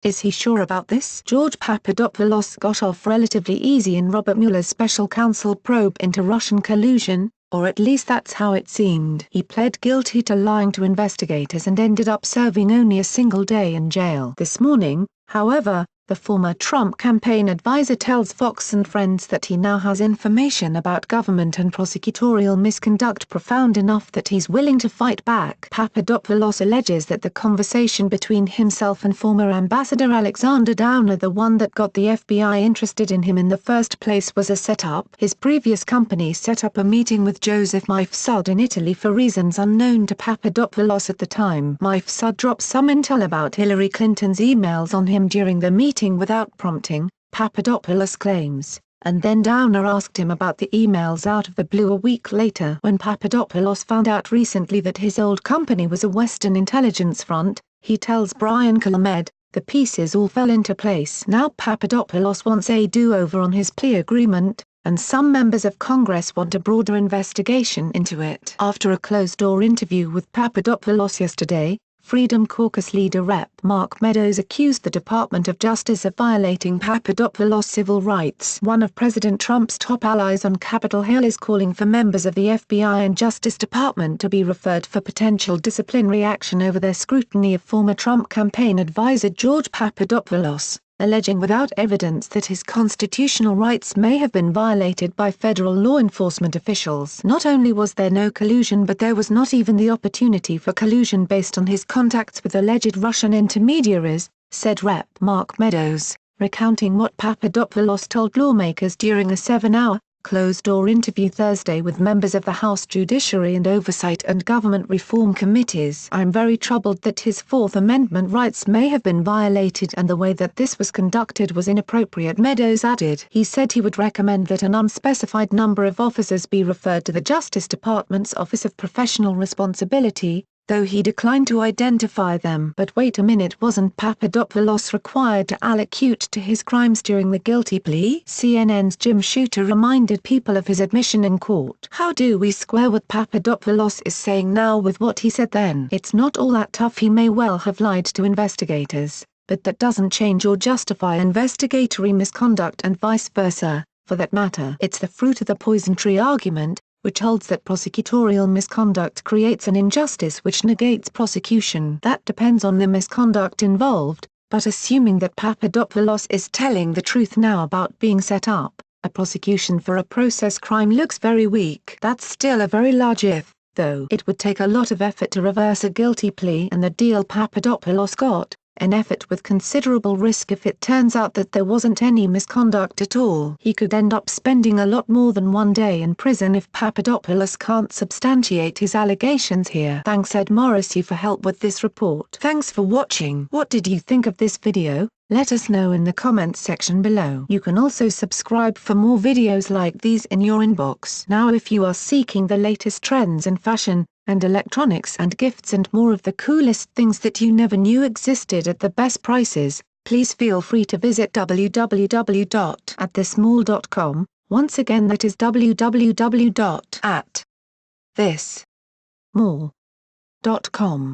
Is he sure about this? George Papadopoulos got off relatively easy in Robert Mueller's special counsel probe into Russian collusion, or at least that's how it seemed. He pled guilty to lying to investigators and ended up serving only a single day in jail. This morning, however, the former Trump campaign advisor tells Fox and Friends that he now has information about government and prosecutorial misconduct profound enough that he's willing to fight back. Papadopoulos alleges that the conversation between himself and former Ambassador Alexander Downer, the one that got the FBI interested in him in the first place, was a setup. His previous company set up a meeting with Joseph Mifsud in Italy for reasons unknown to Papadopoulos at the time. Mifsud dropped some intel about Hillary Clinton's emails on him during the meeting without prompting, Papadopoulos claims, and then Downer asked him about the emails out of the blue a week later. When Papadopoulos found out recently that his old company was a Western intelligence front, he tells Brian Kilmeade, the pieces all fell into place. Now Papadopoulos wants a do-over on his plea agreement, and some members of Congress want a broader investigation into it. After a closed-door interview with Papadopoulos yesterday, Freedom Caucus leader Rep. Mark Meadows accused the Department of Justice of violating Papadopoulos' civil rights. One of President Trump's top allies on Capitol Hill is calling for members of the FBI and Justice Department to be referred for potential disciplinary action over their scrutiny of former Trump campaign advisor George Papadopoulos, alleging without evidence that his constitutional rights may have been violated by federal law enforcement officials. Not only was there no collusion, but there was not even the opportunity for collusion based on his contacts with alleged Russian intermediaries, said Rep. Mark Meadows, recounting what Papadopoulos told lawmakers during a 7-hour, closed-door interview Thursday with members of the House Judiciary and Oversight and Government Reform Committees. "I'm very troubled that his Fourth Amendment rights may have been violated and the way that this was conducted was inappropriate," Meadows added. He said he would recommend that an unspecified number of officers be referred to the Justice Department's Office of Professional Responsibility, though he declined to identify them. But wait a minute, wasn't Papadopoulos required to allocute to his crimes during the guilty plea? CNN's Jim Shooter reminded people of his admission in court. How do we square what Papadopoulos is saying now with what he said then? It's not all that tough. He may well have lied to investigators, but that doesn't change or justify investigatory misconduct and vice versa, for that matter. It's the fruit of the poison tree argument, which holds that prosecutorial misconduct creates an injustice which negates prosecution. That depends on the misconduct involved, but assuming that Papadopoulos is telling the truth now about being set up, a prosecution for a process crime looks very weak. That's still a very large if, though. It would take a lot of effort to reverse a guilty plea and the deal Papadopoulos got, an effort with considerable risk if it turns out that there wasn't any misconduct at all. He could end up spending a lot more than 1 day in prison if Papadopoulos can't substantiate his allegations here. Thanks Ed Morrissey for help with this report. Thanks for watching. What did you think of this video? Let us know in the comments section below. You can also subscribe for more videos like these in your inbox. Now if you are seeking the latest trends in fashion, and electronics and gifts and more of the coolest things that you never knew existed at the best prices, please feel free to visit www.athismall.com. Once again, that is www.athismall.com.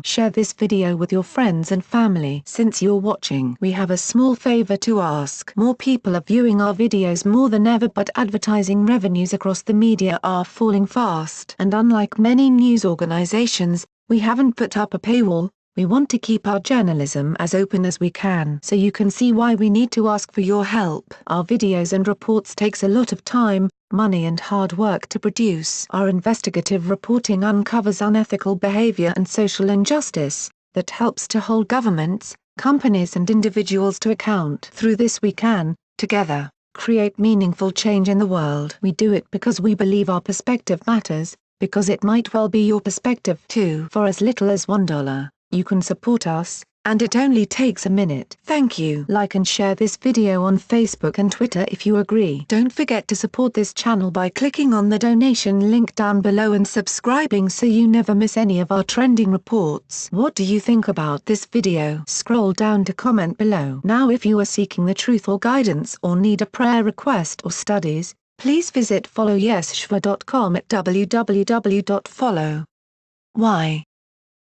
Share this video with your friends and family. Since you're watching, we have a small favor to ask. More people are viewing our videos more than ever, but advertising revenues across the media are falling fast. And unlike many news organizations, we haven't put up a paywall. We want to keep our journalism as open as we can, so you can see why we need to ask for your help. Our videos and reports takes a lot of time, money and hard work to produce. Our investigative reporting uncovers unethical behavior and social injustice that helps to hold governments, companies and individuals to account. Through this we can, together, create meaningful change in the world. We do it because we believe our perspective matters, because it might well be your perspective too. For as little as $1, you can support us, and it only takes a minute. Thank you. Like and share this video on Facebook and Twitter if you agree. Don't forget to support this channel by clicking on the donation link down below and subscribing so you never miss any of our trending reports. What do you think about this video? Scroll down to comment below. Now if you are seeking the truth or guidance or need a prayer request or studies, please visit followyeshua.com at www.follow.y.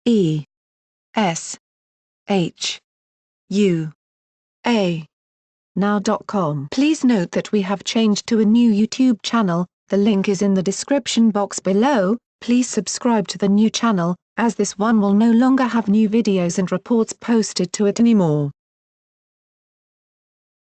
E. S. H. U. A. Now.com. Please note that we have changed to a new YouTube channel, the link is in the description box below. Please subscribe to the new channel, as this one will no longer have new videos and reports posted to it anymore.